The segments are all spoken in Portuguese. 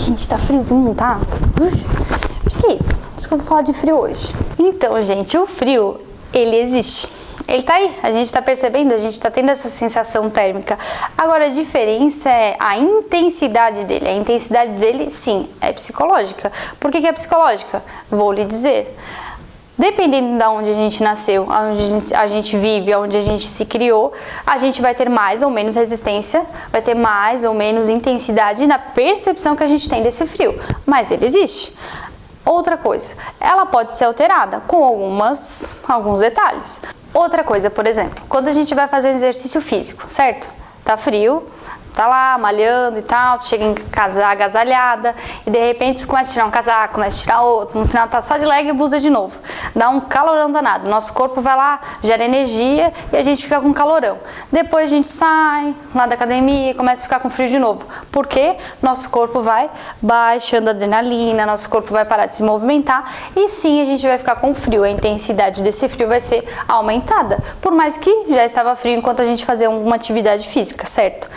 gente, tá friozinho, não tá? Acho que é isso. Acho que eu vou falar de frio hoje. Então, gente, o frio, ele existe. Ele tá aí, a gente tá percebendo, a gente tá tendo essa sensação térmica. Agora, a diferença é a intensidade dele. A intensidade dele, sim, é psicológica. Por que é psicológica? Vou lhe dizer. Dependendo de onde a gente nasceu, onde a gente vive, onde a gente se criou, a gente vai ter mais ou menos resistência, vai ter mais ou menos intensidade na percepção que a gente tem desse frio. Mas ele existe. Outra coisa, ela pode ser alterada com alguns detalhes. Outra coisa, por exemplo, quando a gente vai fazer um exercício físico, certo? Tá frio, tá lá malhando e tal, tu chega em casa agasalhada e de repente tu começa a tirar um casaco, começa a tirar outro, no final tá só de leg e blusa de novo. Dá um calorão danado, nosso corpo vai lá, gera energia e a gente fica com calorão. Depois a gente sai lá da academia e começa a ficar com frio de novo. Por quê? Nosso corpo vai baixando a adrenalina, nosso corpo vai parar de se movimentar e sim a gente vai ficar com frio. A intensidade desse frio vai ser aumentada, por mais que já estava frio enquanto a gente fazia alguma atividade física, certo?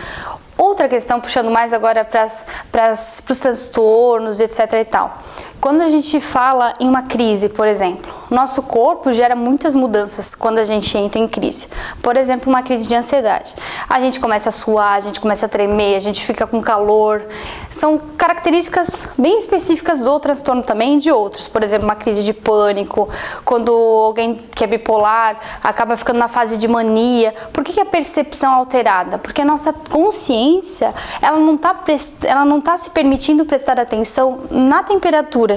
Outra questão, puxando mais agora para os transtornos, etc e tal. Quando a gente fala em uma crise, por exemplo, nosso corpo gera muitas mudanças quando a gente entra em crise. Por exemplo, uma crise de ansiedade. A gente começa a suar, a gente começa a tremer, a gente fica com calor. São características bem específicas do transtorno também e de outros. Por exemplo, uma crise de pânico, quando alguém que é bipolar acaba ficando na fase de mania. Por que a percepção é alterada? Porque a nossa consciência, ela não tá se permitindo prestar atenção na temperatura,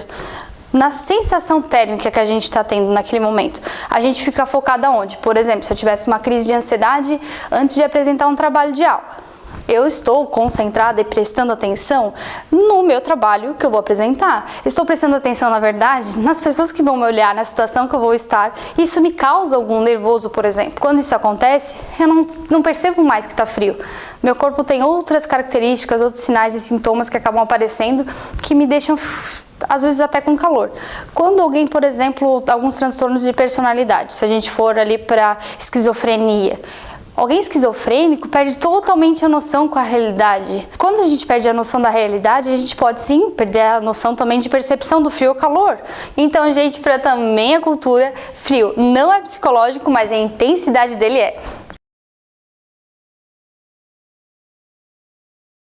na sensação térmica que a gente está tendo naquele momento. A gente fica focada onde? Por exemplo, se eu tivesse uma crise de ansiedade antes de apresentar um trabalho de aula, eu estou concentrada e prestando atenção no meu trabalho que eu vou apresentar. Estou prestando atenção, na verdade, nas pessoas que vão me olhar, na situação que eu vou estar. Isso me causa algum nervoso, por exemplo. Quando isso acontece, eu não percebo mais que está frio. Meu corpo tem outras características, outros sinais e sintomas que acabam aparecendo que me deixam às vezes até com calor. Quando alguém, por exemplo, alguns transtornos de personalidade, se a gente for ali para esquizofrenia, alguém esquizofrênico perde totalmente a noção com a realidade. Quando a gente perde a noção da realidade, a gente pode sim perder a noção também de percepção do frio ou calor. Então, gente, para também a cultura, frio não é psicológico, mas a intensidade dele é.